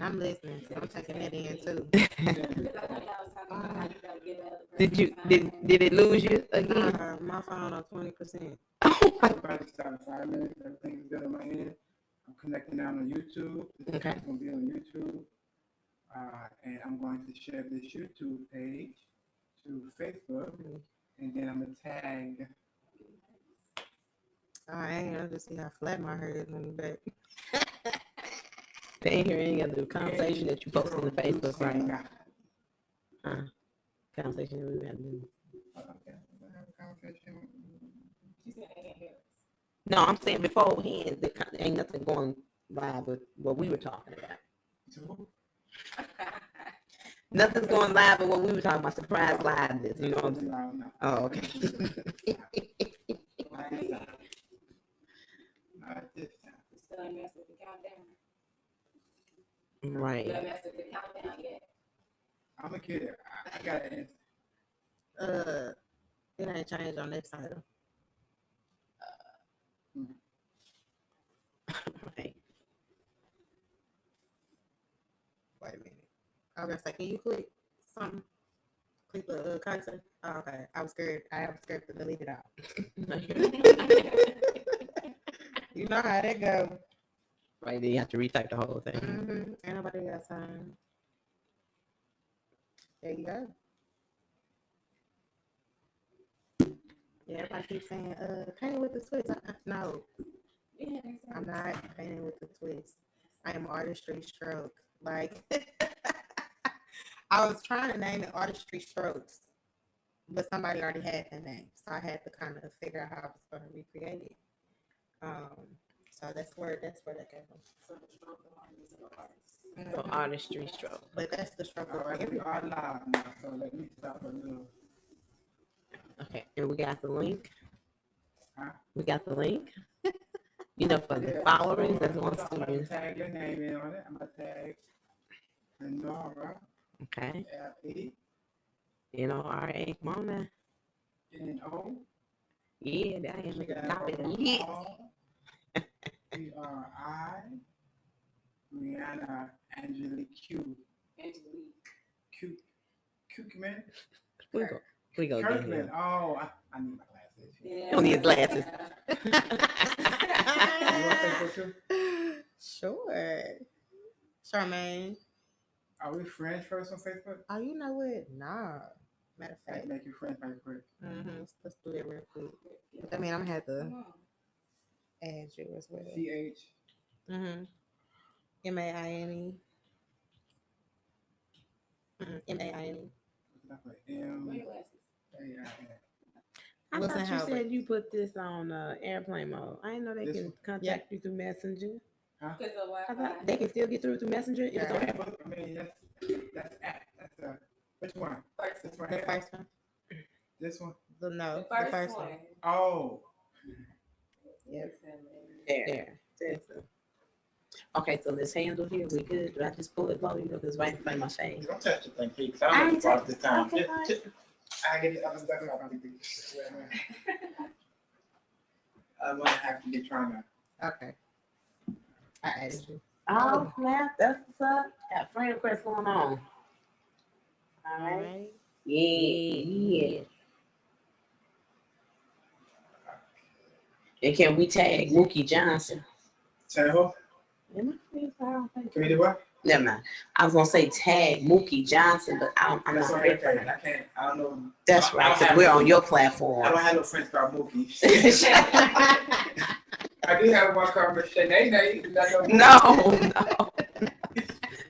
I'm listening. So I'm taking that in too. Did it lose you again? My phone on 20%. Oh my. About to start in 5 minutes. Everything's good on my end. I'm connecting now on YouTube. Okay. It's going to be on YouTube. And I'm going to share this YouTube page to Facebook. And then I'm going to tag. I ain't gonna just see how flat my hair is in the back. They ain't hear any of the conversation that you posted on the Facebook, right? Conversation that we had to do. No, I'm saying beforehand, there ain't nothing going live with what we were talking about. Nothing's going live with what we were talking about. Surprise live this, you know what I'm saying? Oh, okay. Right. I'm a kid. I got an answer. It ain't changed on this title. Right. Wait a minute. I was gonna say, can you click something? Click the cursor. Oh, okay. I was scared to delete it out. You know how that go. Right, then you have to retype the whole thing. Mm-hmm. Ain't nobody got time. There you go. Yeah, everybody keeps saying, painting with the twist. No, I'm not painting with the twist. I am artistry stroke. Like, I was trying to name it Artistry Strokes, but somebody already had the name, so I had to kind of figure out how I was going to recreate it. So that's where that came from. So Artistry stroke. But that's the struggle for We everybody. are live now, so let me stop a little. Okay, and we got the link. Huh? We got the link. You know, for the followers that wants I'm to going to tag your name in on it. I'm going to tag Nora. Okay. L-E. N-O-R-A. Come on now. N-O. Yeah, that ain't making a copy. Yeah. B-R-I. Rihanna Angelique Q. Cuckman. We go get him. Oh, I need my glasses. You don't need glasses. You want Facebook too? Sure. Charmaine. Are we friends first on Facebook? Oh, you know what? Nah. Matter of fact. Make you friends right quick. Mm-hmm. Let's do it real quick. I mean, I'm going to have to add you as well. C-H. Mm-hmm. M-A-I-N-E. M-A-I-N-E. I thought you said you put this on airplane mode. I didn't know they can contact you through Messenger. Huh? I thought they can still get through Messenger. If it's on airplane. I mean, that's which one? This one. The first one. This one? The first one. Oh. Yep. There. Okay, so this handle here, we good? Do I just pull it low? You know, because right in front of my face. Don't touch the thing, please. I ain't touched this time. Okay, I get it. I'm gonna have to be trying to. Okay. I added you. Oh, snap. That's what's up. Got friend request going on. All right. Yeah. And can we tag Mookie Johnson? Tag who? Can we do what? Never mind. I was gonna say tag Mookie Johnson, but I'm not ready for it. I can't. I don't know. That's right. Because we're on your platform. I don't have no friends called Mookie. I do have one called Shanae. No.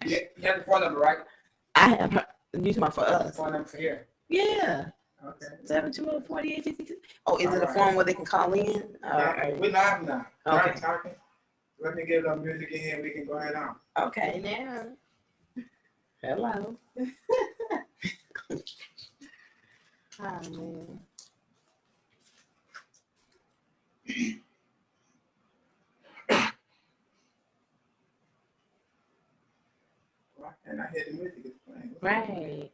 You have the phone number, right? I have her. Use my for us. Phone number for here. Yeah. Okay. 720-4862. Oh, is it a phone where they can call in? We're live now. Okay. Talking. Let me get a little music in here and we can go ahead on. Okay, now. Hello. Oh, man. And I hear the music is playing. Right.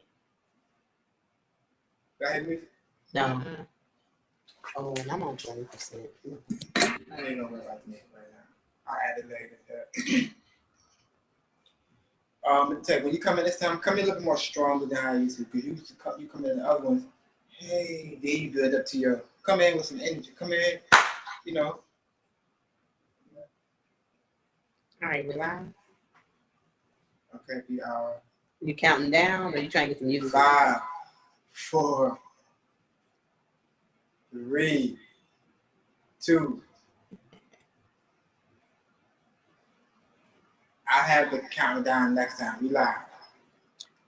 I hear music? No. Oh, and I'm on 20%. I ain't gonna worry about the music right now. I'll add it later. Tech, when you come in this time, come in a little more stronger than how you used to. Because you come in the other ones, hey, then you build up to your, come in with some energy. Come in, you know. All right, we live. Okay, we are. You counting down, or you trying to get some music? 5, 4, 3, 2. I have the countdown next time. We live.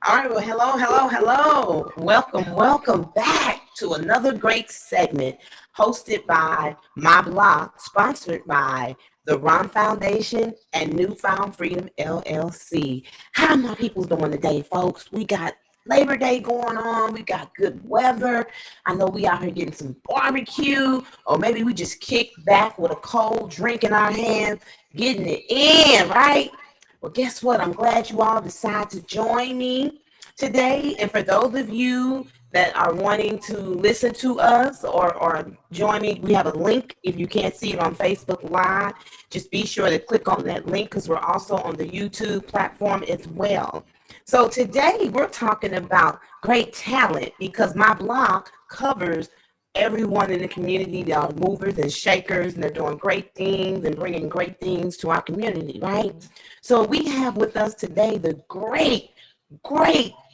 All right, well, hello. Welcome back to another great segment hosted by My Block, sponsored by the Ron Foundation and Newfound Freedom LLC. How my people doing today, folks? We got Labor Day going on. We got good weather. I know we out here getting some barbecue, or maybe we just kick back with a cold drink in our hands, getting it in, right? Well, guess what? I'm glad you all decided to join me today. And for those of you that are wanting to listen to us or join me, we have a link. If you can't see it on Facebook Live, just be sure to click on that link because we're also on the YouTube platform as well. So today we're talking about great talent because my blog covers everyone in the community that are movers and shakers, and they're doing great things and bringing great things to our community, right? So we have with us today the great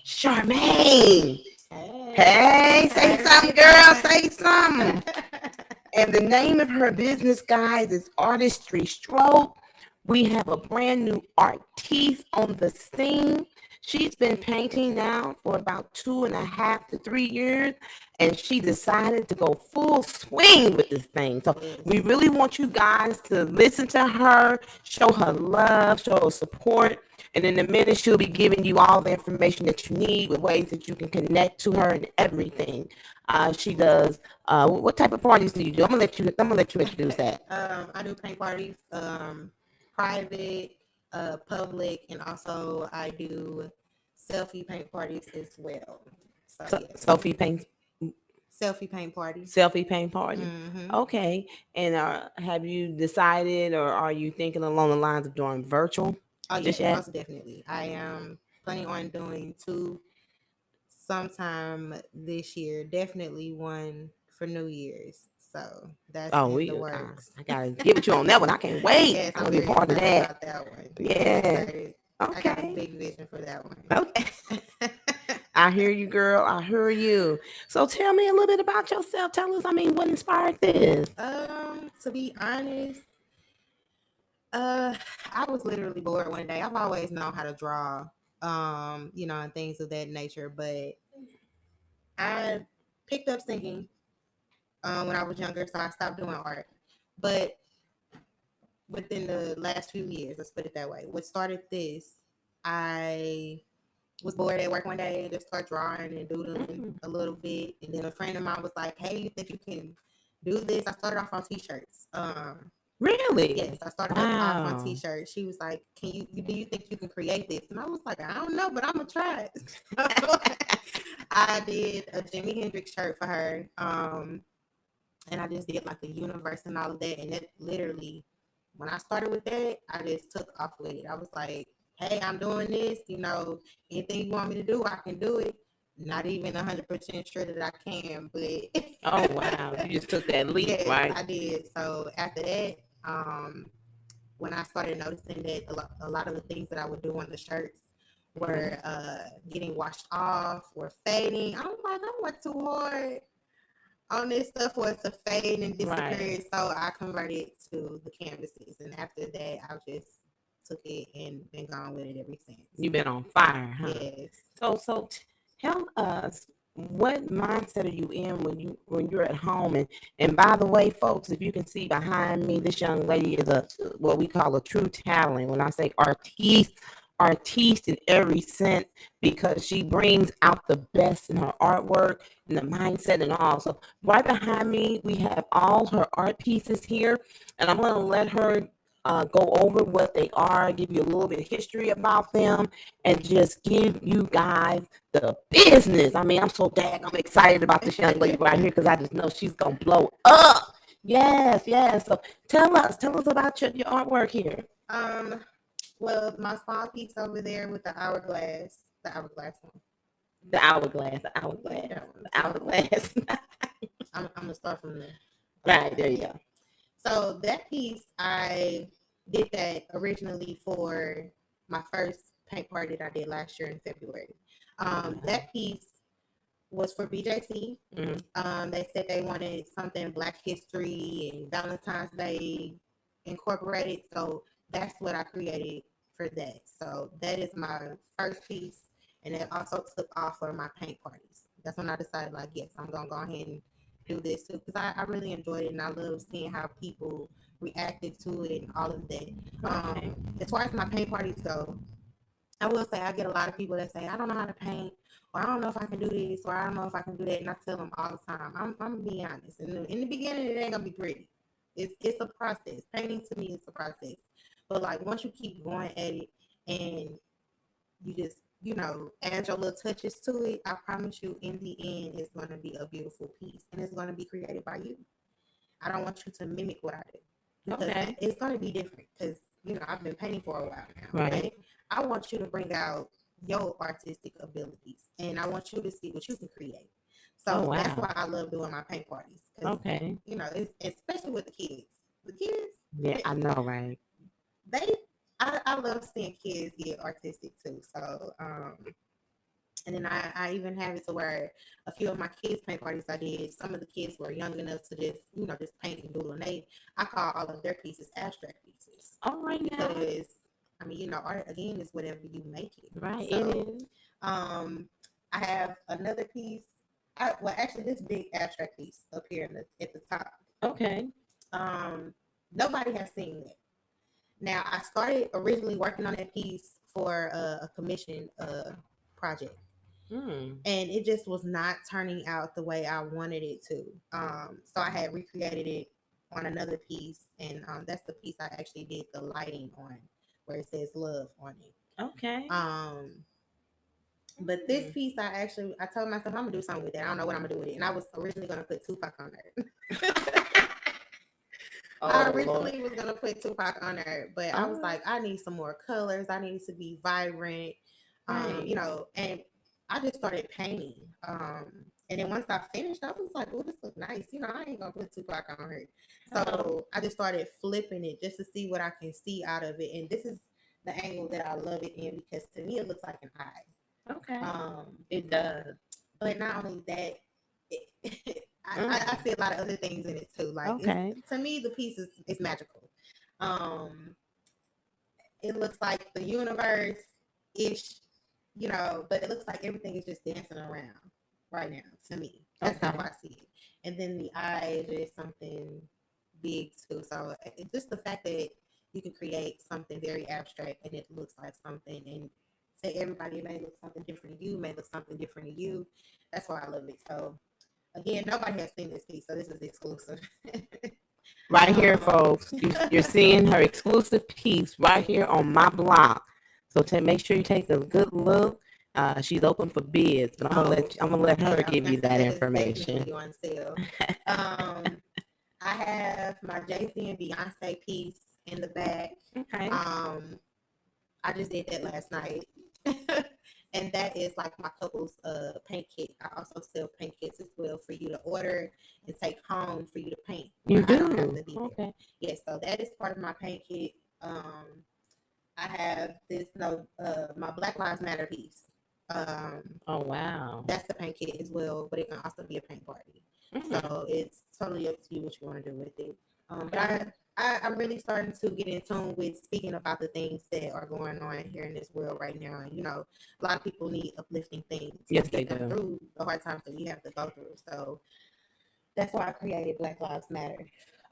Charmaine. Hey, say something, girl, say something. And the name of her business, guys, is Artistry. We have a brand new artiste on the scene. She's been painting now for about 2.5 to 3 years, and she decided to go full swing with this thing. So we really want you guys to listen to her, show her love, show her support, and in a minute she'll be giving you all the information that you need with ways that you can connect to her and everything. She does. What type of parties do you do? I'm gonna let you introduce that. I do paint parties, private, public, and also I do selfie paint parties as well. So yeah. Selfie paint parties. Selfie paint party. Mm-hmm. Okay. And have you decided, or are you thinking along the lines of doing virtual? Oh yeah, most definitely. I am planning on doing 2 sometime this year. Definitely one for New Year's. So that's in the works. I gotta get with you on that one. I can't wait. Yes, I'm gonna be part of that. That one. Yeah. Okay. I got a big vision for that one. Okay. I hear you, girl. I hear you. So tell me a little bit about yourself. Tell us, what inspired this? To be honest, I was literally bored one day. I've always known how to draw, and things of that nature, but I picked up singing when I was younger, so I stopped doing art. But within the last few years, let's put it that way, what started this, I was bored at work one day and just started drawing and doodling a little bit. And then a friend of mine was like, hey, you think you can do this? I started off on t-shirts. Really? Yes, I started off on t-shirts. She was like, do you think you can create this? And I was like, I don't know, but I'm gonna try it. I did a Jimi Hendrix shirt for her. And I just did like the universe and all of that. And it literally, when I started with that, I just took off with it. I was like, hey, I'm doing this, anything you want me to do, I can do it. Not even 100% sure that I can, but oh wow, you just took that leap. Yes, right? I did. So after that, when I started noticing that a lot of the things that I would do on the shirts were getting washed off or fading, I'm like, I went too hard on this stuff for it to fade and disappear. Right. So I converted to the canvases, and after that, I just took it and been gone with it ever since. You've been on fire, huh? Yes. So tell us, what mindset are you in when you're at home? And by the way, folks, if you can see behind me, this young lady is what we call a true talent. When I say artiste in every sense, because she brings out the best in her artwork and the mindset and all. So right behind me, we have all her art pieces here, and I'm going to let her go over what they are, give you a little bit of history about them, and just give you guys the business. I'm so I'm excited about this young lady right here because I just know she's gonna blow up. Yes. So tell us about your artwork here. Well, my small piece over there with the hourglass one. The hourglass, the hourglass, the hourglass. I'm gonna start from there. Right, there you go. So that piece, I did that originally for my first paint party that I did last year in February. That piece was for BJC. They said they wanted something Black History and Valentine's Day incorporated. So that's what I created for that. So that is my first piece. And it also took off for my paint parties. That's when I decided, like, yes, I'm going to go ahead and do this too. Because I really enjoyed it. And I love seeing how people reacted to it and all of that. As far as my paint parties go, I will say I get a lot of people that say, I don't know how to paint, or I don't know if I can do this, or I don't know if I can do that. And I tell them all the time, I'm going to be honest. In the beginning, it ain't going to be pretty. It's a process. Painting to me is a process. But like once you keep going at it and you just, add your little touches to it, I promise you in the end, it's going to be a beautiful piece. And it's going to be created by you. I don't want you to mimic what I do. Because it's going to be different. Because, I've been painting for a while now. Right. Okay? I want you to bring out your artistic abilities, and I want you to see what you can create. So that's why I love doing my paint parties. It's, especially with the kids. The kids. Yeah, I know, right? I love seeing kids get artistic too. So, and then I even have it to where a few of my kids' paint parties I did, some of the kids were young enough to just, just paint and doodle. And I call all of their pieces abstract pieces. All right, now. Because art again is whatever you make it. Right. So, it is. I have another piece. Actually, this big abstract piece up here at the top. Okay. Nobody has seen it. Now, I started originally working on that piece for a commission project. And it just was not turning out the way I wanted it to. So I had recreated it on another piece. And that's the piece I actually did the lighting on, where it says love on it. Okay. But this piece, I told myself I'm gonna do something with it. I don't know what I'm gonna do with it. And I was originally gonna put Tupac on there. I originally was gonna put Tupac on there, but I was like, I need some more colors. I need it to be vibrant. And I just started painting. And then once I finished, I was like, oh, this looks nice. I ain't gonna put Tupac on here. So I just started flipping it just to see what I can see out of it. And this is the angle that I love it in, because to me it looks like an eye. Okay. It does. But not only that, I see a lot of other things in it too. Like, to me, the piece is magical. It looks like the universe-ish, but it looks like everything is just dancing around right now to me. That's how I see it. And then the eye is just something big too. So it's just the fact that you can create something very abstract and it looks like something, and say everybody may look something different to you, may look something different to you. That's why I love it. So again, nobody has seen this piece, so this is exclusive. Right here, folks. You're seeing her exclusive piece right here on my blog. So make sure you take a good look. She's open for bids, but I'm gonna let her give you that information. On sale. I have my Jay-Z and Beyonce piece in the back. Okay. I just did that last night. And that is like my couple's paint kit. I also sell paint kits as well for you to order and take home for you to paint. You do? I don't have to be there. Yes, so that is part of my paint kit. I have this my Black Lives Matter piece. Oh wow. That's the paint kit as well, but it can also be a paint party. So it's totally up to you what you want to do with it. But I'm really starting to get in tune with speaking about the things that are going on here in this world right now. And, a lot of people need uplifting things. Yes, they do. do. Through the hard times that we have to go through. So that's why I created Black Lives Matter.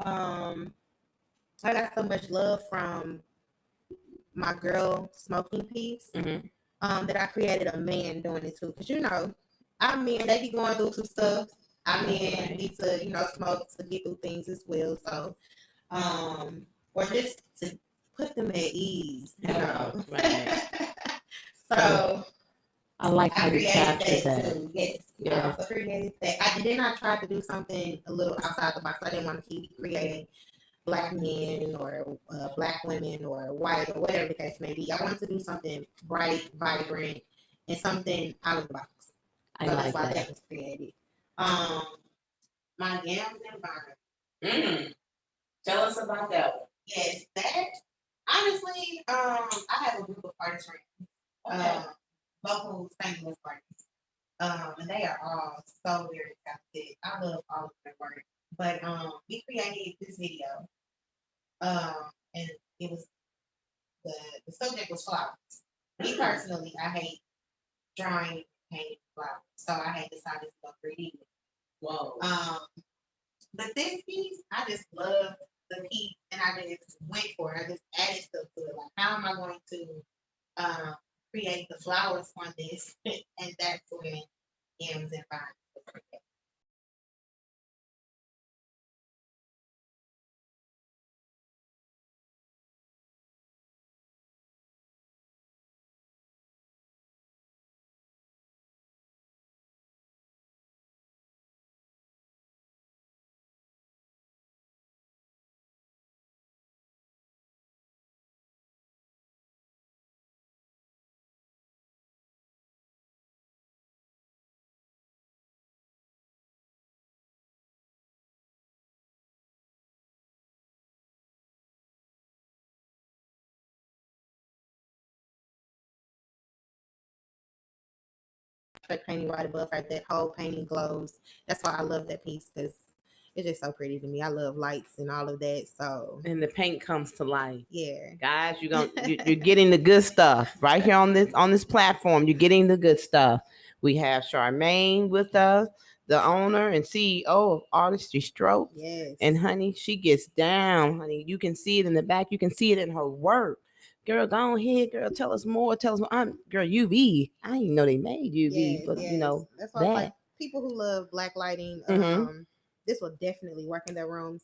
I got so much love from my girl smoking piece that I created a man doing it too. Because, our men, they be going through some stuff. Our men need to, smoke to get through things as well. So, or just to put them at ease, Right. So I like how you captured that. Too. Yes. Yeah. I created that. I try to do something a little outside the box. I didn't want to keep creating Black men or Black women or white or whatever the case may be. I wanted to do something bright, vibrant, and something out of the box. So that's why that was created. My yams and vine. Tell us about that one. Yes, that honestly, I have a group of artist friends, local St. Louis artists, and they are all so very talented. I love all of their work. But we created this video, and it was the subject was flowers. Me personally, I hate drawing, painting flowers, so I had decided to go 3D. Whoa. But this piece, I just love the piece, and I just went for it. I just added stuff to it. Like, how am I going to create the flowers on this? And that's when M's and Vines was created. Painting right above her, that whole painting glows. That's why I love that piece, because it's just so pretty to me. I love lights and all of that. So and the paint comes to life. Yeah, guys, you're getting the good stuff right here on this platform. You're getting the good stuff. We have Charmaine with us, the owner and CEO of Artistry Stroke. Yes. And honey, she gets down, honey. You can see it in the back. You can see it in her work. Girl, go ahead, girl. Tell us more. Tell us. Girl, UV. I didn't even know they made UV, yes, but yes. you know That's why like people who love black lighting. This will definitely work in their rooms,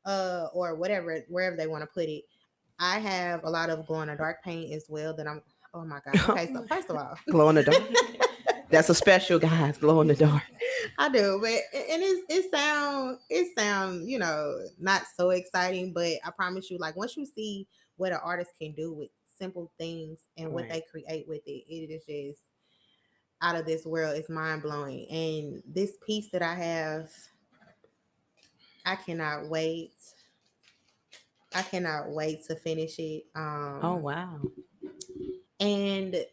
or whatever, wherever they want to put it. I have a lot of glow in the dark paint as well. That I'm. Oh my god. Okay, so first of all, glow in the dark. That's a special, guys. Glow in the dark. I do, but and it sound not so exciting, but I promise you, like once you see what an artist can do with simple things and what they create with it, it is just out of this world. It's mind blowing. And this piece that I have, I cannot wait. I cannot wait to finish it. Oh wow. And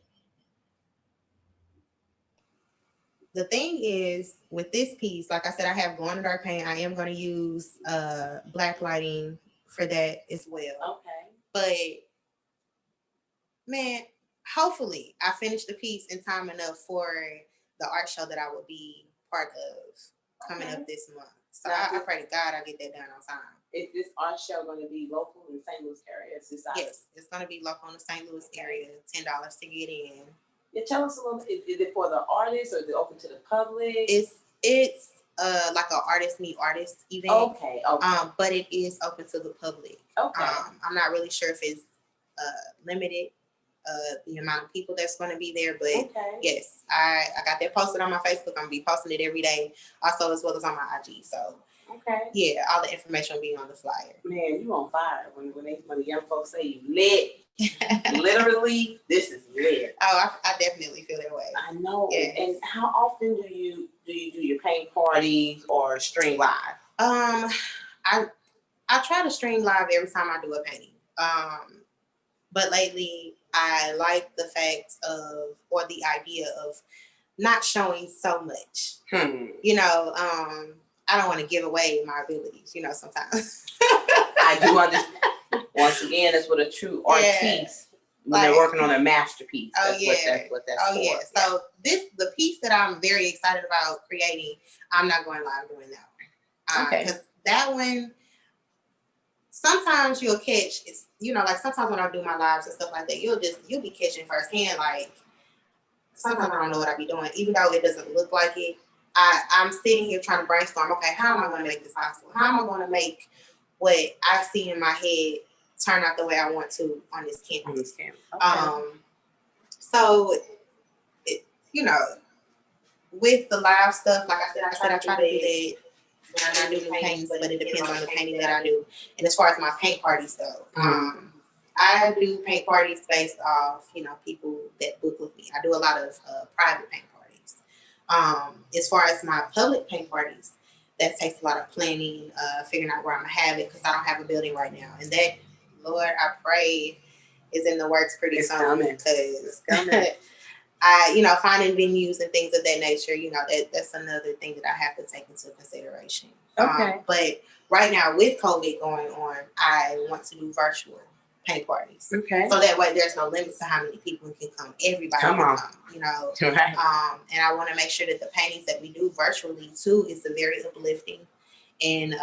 the thing is, with this piece, like I said, I have glow in the dark paint. I am going to use black lighting for that as well. Okay. But man, hopefully I finish the piece in time enough for the art show that I will be part of coming up this month. So I pray to God I get that done on time. Is this art show going to be local in the St. Louis area? Yes, it's going to be local in the St. Louis area. $10 to get in. Yeah, tell us a little bit. Is it for the artists or is it open to the public? It's like an artist meet artist event. Okay. But it is open to the public. Okay. I'm not really sure if it's limited, the amount of people that's going to be there, but yes, I got that posted on my Facebook. I'm gonna be posting it every day, also as well as on my IG. So yeah, all the information will be on the flyer. Man, you on fire when the young folks say you lit. Literally, this is lit. Oh, I definitely feel that way. I know. Yes. And how often do you do your paint parties or stream live? I try to stream live every time I do a painting. But lately I like the fact of, or the idea of, not showing so much. I don't want to give away my abilities, sometimes. I do understand. Once again, that's what a true artiste, when they're working on a masterpiece. That's what that's for. Yeah. So the piece that I'm very excited about creating, I'm not going live doing that one. Because that one, sometimes you'll catch, like sometimes when I do my lives and stuff like that, you'll be catching firsthand, like, sometimes I don't know what I be doing, even though it doesn't look like it. I'm sitting here trying to brainstorm, okay, how am I going to make this possible? How am I going to make what I see in my head turn out the way I want to on this canvas? So, with the live stuff, like I said, I try to do that when I do new paintings, but it depends on the painting that I do. And as far as my paint parties go, I do paint parties based off, people that book with me. I do a lot of private paint parties. As far as my public paint parties, that takes a lot of planning, figuring out where I'm going to have it, because I don't have a building right now. And that, Lord, I pray, is in the works pretty soon. Because finding venues and things of that nature, that's another thing that I have to take into consideration. Okay. But right now, with COVID going on, I want to do virtual paint parties. Okay. So that way there's no limits to how many people can come. Everybody can come, Right. And I want to make sure that the paintings that we do virtually too is a very uplifting and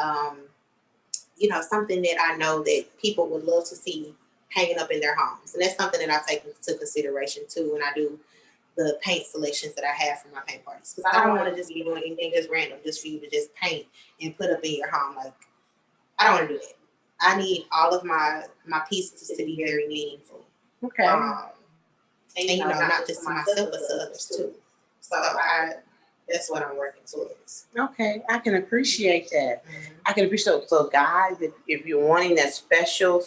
something that I know that people would love to see hanging up in their homes. And that's something that I take into consideration too when I do the paint selections that I have for my paint parties. Because I don't want to just be doing anything just random just for you to just paint and put up in your home. Like, I don't want to do that. I need all of my pieces to be very meaningful. Okay. And not just to myself, but to others too. So that's what I'm working towards. Okay, I can appreciate that. Mm-hmm. I can appreciate. So, guys, if you're wanting that special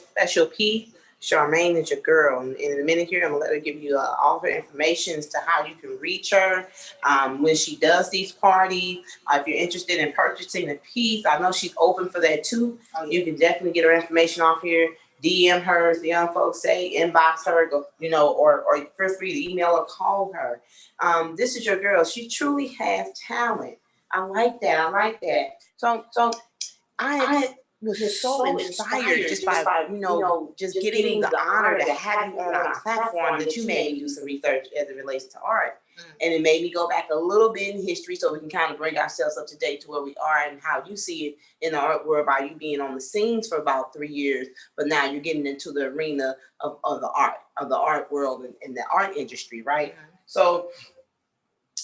piece, Charmaine is your girl. And in a minute here, I'm gonna let her give you all her information as to how you can reach her when she does these parties. If you're interested in purchasing a piece, I know she's open for that too. Oh, yeah. You can definitely get her information off here. DM her, as the young folks say, inbox her, go, or feel free to email or call her. This is your girl. She truly has talent. I like that. So I was so inspired just by just getting the honor to have you on our platform that you made me do some research as it relates to art. And it made me go back a little bit in history so we can kind of bring ourselves up to date to where we are and how you see it in the art world by you being on the scenes for about 3 years, but now you're getting into the arena of the art world and the art industry, right? Mm-hmm. So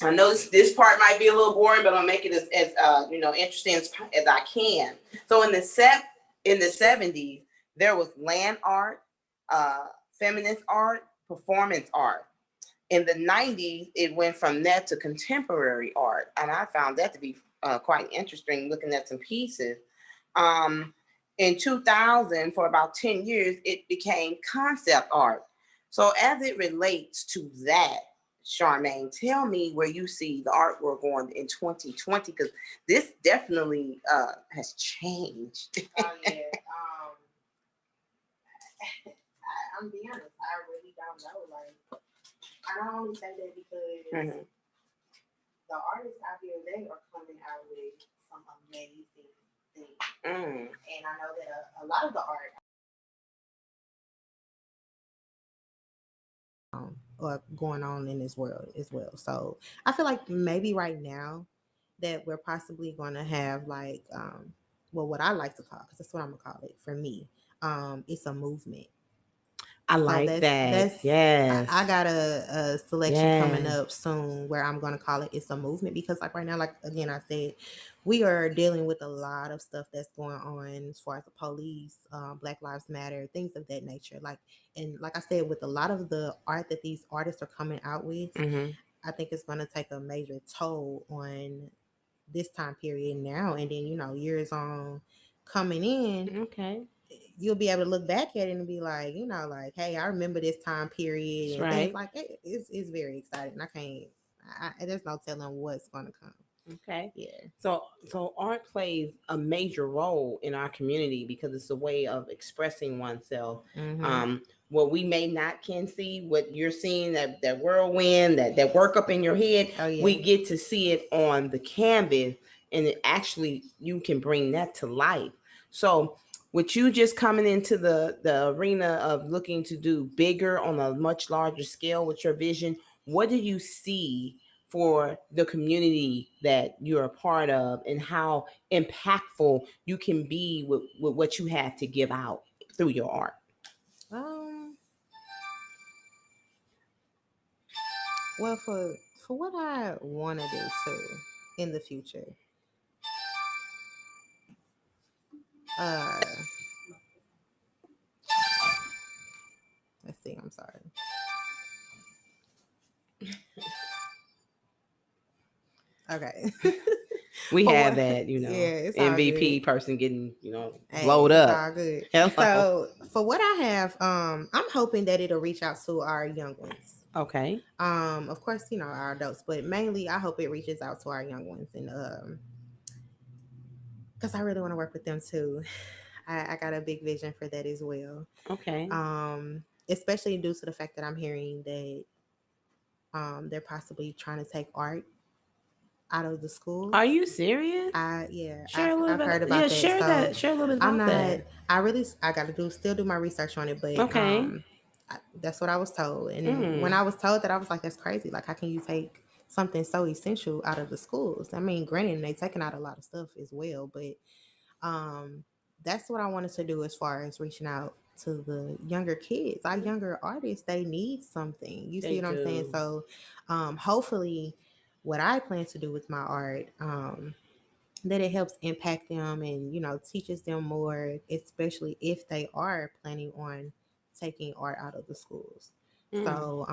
I know this part might be a little boring, but I'll make it as interesting as I can. So in the 70s, there was land art, feminist art, performance art. In the 90s, it went from that to contemporary art, and I found that to be quite interesting. Looking at some pieces, in 2000, for about 10 years, it became concept art. So as it relates to that, Charmaine, tell me where you see the artwork going in 2020, because this definitely has changed. Oh, yeah. I'm being honest, I really don't know. Like, I don't only say that because the artists out here, they are coming out with some amazing things. And I know that a lot of the art or going on in this world as well. So I feel like maybe right now that we're possibly going to have like, what I like to call, because that's what I'm going to call it for me, it's a movement. I like that. Yes. I got a selection coming up soon where I'm going to call it It's a Movement, because like right now, like again, I said, we are dealing with a lot of stuff that's going on as far as the police, Black Lives Matter, things of that nature. And like I said, with a lot of the art that these artists are coming out with, I think it's going to take a major toll on this time period now. And then, years on coming in. Okay. You'll be able to look back at it and be like, hey, I remember this time period. And things like that. It's very exciting. There's no telling what's going to come. Okay. Yeah. So art plays a major role in our community because it's a way of expressing oneself. What we may not can see, what you're seeing, that whirlwind, that work up in your head, we get to see it on the canvas, and it actually, you can bring that to life. So with you just coming into the arena of looking to do bigger on a much larger scale with your vision, what do you see for the community that you're a part of, and how impactful you can be with what you have to give out through your art? Well, for what I want to do too in the future, let's see, I'm sorry. Okay. We For have what? that, Yeah, it's all MVP good. person getting, Hey, blowed it's up. all good. Hello. So for what I have, I'm hoping that it'll reach out to our young ones. Okay. Of course, our adults, but mainly I hope it reaches out to our young ones, and because I really want to work with them too. I got a big vision for that as well. Okay. Especially due to the fact that I'm hearing that they're possibly trying to take art out of the schools. Are you serious? Yeah, Share a little I've bit. heard Yeah, about that. share So that. Share a little bit I'm about not. that. I got to still do my research on it, but Okay. that's what I was told. And when Mm. I was told that, I was like, that's crazy. Like, how can you take something so essential out of the schools? I mean, granted, they taking out a lot of stuff as well, but um, that's what I wanted to do as far as reaching out to the younger kids. Our younger artists, they need something. You see They what I'm saying? do. So, hopefully, what I plan to do with my art, that it helps impact them and teaches them more, especially if they are planning on taking art out of the schools. Mm. So,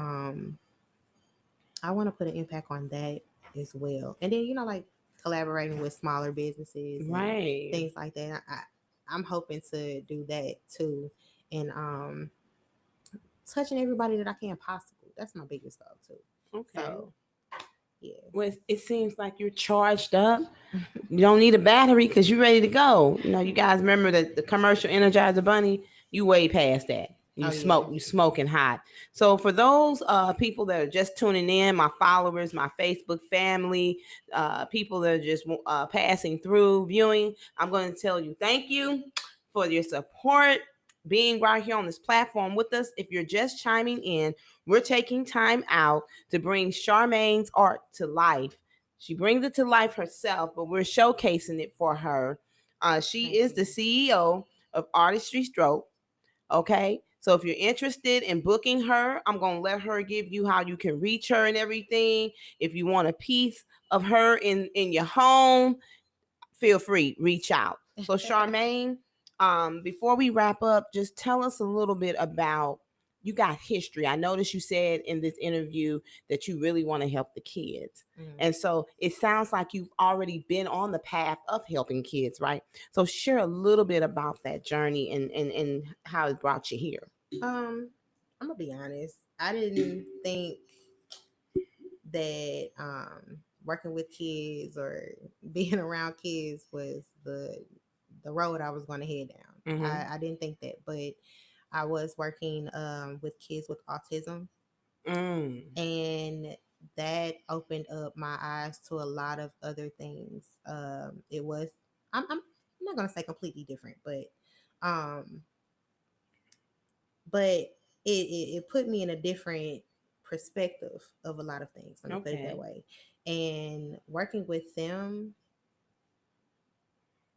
I want to put an impact on that as well. And then, like collaborating with smaller businesses and Right. things like that. I'm hoping to do that too. And touching everybody that I can possible. That's my biggest goal too. Okay. So, yeah. Well, it seems like you're charged up. You don't need a battery because you're ready to go. You guys remember that the commercial Energizer Bunny? You way past that. Oh, You yeah. smoking hot. So for those people that are just tuning in, my followers, my Facebook family, people that are just passing through, viewing, I'm going to tell you thank you for your support, being right here on this platform with us. If you're just chiming in, we're taking time out to bring Charmaine's art to life. She brings it to life herself, but we're showcasing it for her. She Thank is you. the CEO of Artistry. Okay. So if you're interested in booking her, I'm going to let her give you how you can reach her and everything. If you want a piece of her in your home, feel free, reach out. So Charmaine, before we wrap up, just tell us a little bit about, you got history. I noticed you said in this interview that you really want to help the kids. And so it sounds like you've already been on the path of helping kids, right? So share a little bit about that journey and how it brought you here. I'm gonna be honest. I didn't think that working with kids or being around kids was the road I was going to head down. Mm-hmm. I didn't think that, but I was working with kids with autism, and that opened up my eyes to a lot of other things. It was I'm not going to say completely different, um, but it put me in a different perspective of a lot of things. Let me put it that way. And working with them,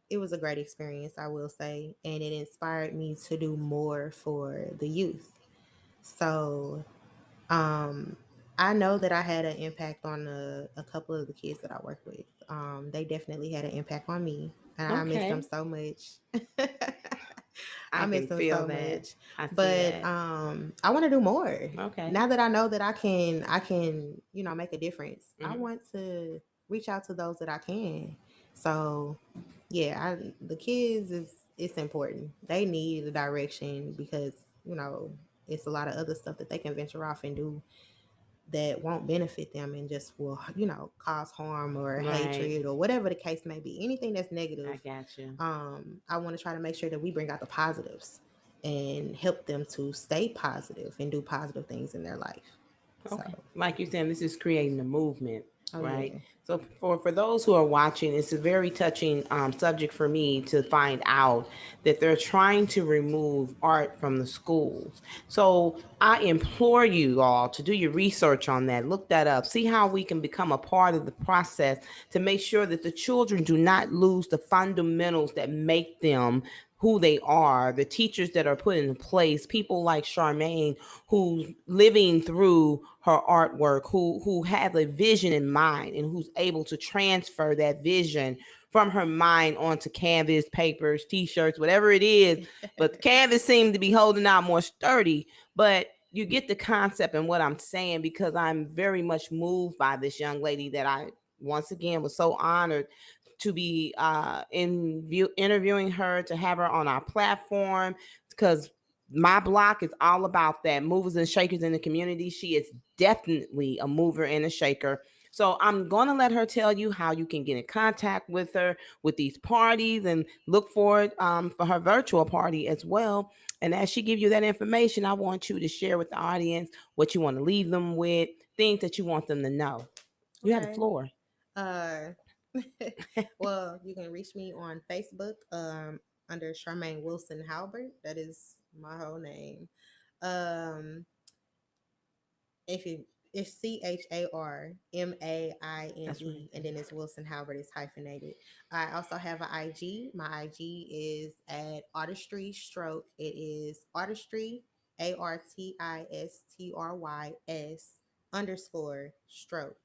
it was a great experience, I will say, and it inspired me to do more for the youth. So, I know that I had an impact on a couple of the kids that I work with. They definitely had an impact on me, and I miss them so much. I miss can them feel so that. much. I see But that. I want to do more. Okay. Now that I know that I can, make a difference. I Mhm. want to reach out to those that I can. So, yeah, the kids is it's important. They need a direction because, it's a lot of other stuff that they can venture off and do that won't benefit them and just will, cause harm or Right. hatred or whatever the case may be. Anything that's negative. I got you. I want to try to make sure that we bring out the positives and help them to stay positive and do positive things in their life. Okay. So, Like you're saying, this is creating a movement, oh right? yeah. So for those who are watching, it's a very touching subject for me to find out that they're trying to remove art from the schools. So I implore you all to do your research on that, look that up, see how we can become a part of the process to make sure that the children do not lose the fundamentals that make them who they are, the teachers that are put in place, people like Charmaine who's living through her artwork, who have a vision in mind and who's able to transfer that vision from her mind onto canvas, papers, t-shirts, whatever it is. But the canvas seemed to be holding out more sturdy. But you get the concept and what I'm saying, because I'm very much moved by this young lady that I once again was so honored to be interviewing her, to have her on our platform, because my block is all about that, movers and shakers in the community. She is definitely a mover and a shaker. So I'm going to let her tell you how you can get in contact with her with these parties, and look forward for her virtual party as well. And as she gives you that information, I want you to share with the audience what you want to leave them with, things that you want them to know. You have the floor. Well, you can reach me on Facebook under Charmaine Wilson Halbert. That is my whole name. If you It's CHARMAINE, Right. and then it's Wilson Halbert. It's hyphenated. I also have an IG. My IG is at Artistry Stroke. It is Artistry, ARTISTRYS_stroke.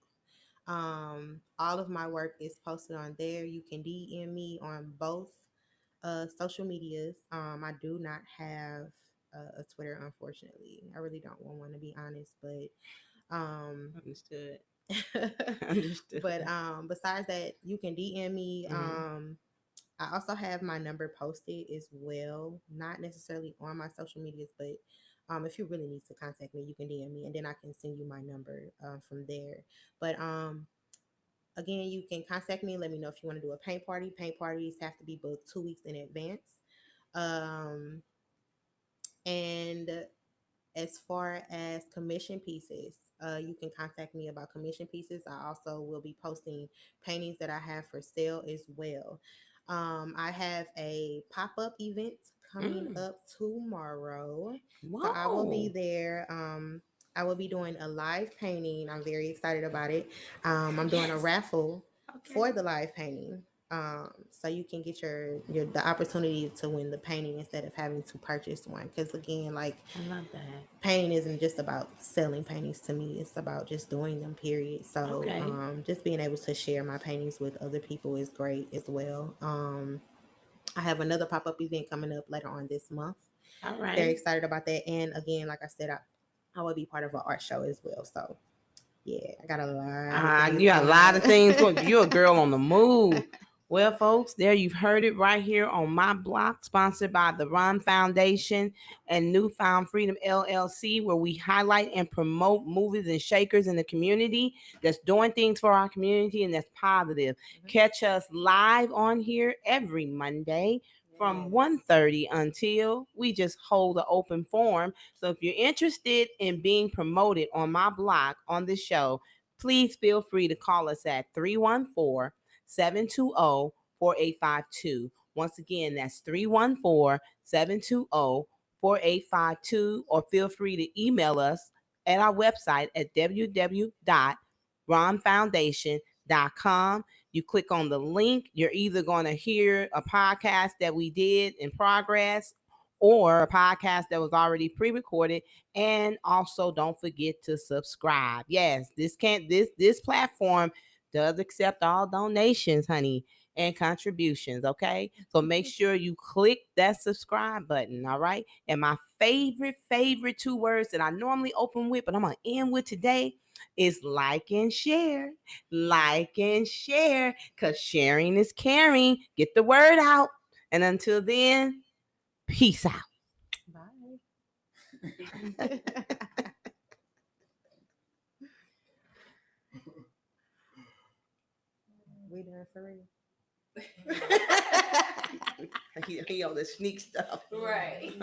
All of my work is posted on there. You can DM me on both social medias. I do not have a Twitter, unfortunately. I really don't want one, to be honest, but Understood. but besides that, you can DM me. Mhm. I also have my number posted as well, not necessarily on my social medias, but if you really need to contact me, you can DM me, and then I can send you my number from there. But again, you can contact me. Let me know if you want to do a paint party. Paint parties have to be booked 2 weeks in advance. And as far as commission pieces, you can contact me about commission pieces. I also will be posting paintings that I have for sale as well. I have a pop-up event coming up tomorrow. So I will be Whoa. there. I will be doing a live painting. I'm very excited about it. I'm doing a raffle for the live painting. So you can get your the opportunity to win the painting instead of having to purchase one. Because again, like, I love that. painting isn't just about selling paintings to me. It's about just doing them, period. So Okay. just being able to share my paintings with other people is great as well. I have another pop-up event coming up later on this month. All Very right. excited about that. And again, like I said, I will be part of an art show as well. So yeah, I got a lot of things You got a going lot on. of things going. You're a girl on the move. Well, folks, there you've heard it right here on my block, sponsored by the Ron Foundation and Newfound Freedom LLC, where we highlight and promote movers and shakers in the community that's doing things for our community and that's positive. Catch us live on here every Monday from 1:30 until we just hold an open forum. So if you're interested in being promoted on my block on the show, please feel free to call us at 314-720-4852. Once again, that's 314-720-4852, or feel free to email us at our website at www.ronfoundation.com. You click on the link, you're either going to hear a podcast that we did in progress or a podcast that was already pre-recorded. And also don't forget to subscribe. Yes, this platform does accept all donations, honey, and contributions. Okay, so make sure you click that subscribe button. All right. And my favorite two words that I normally open with, but I'm gonna end with today, is like and share. Like and share, because sharing is caring. Get the word out. And until then, peace out. Bye. We done for real. He on the sneak stuff. Right.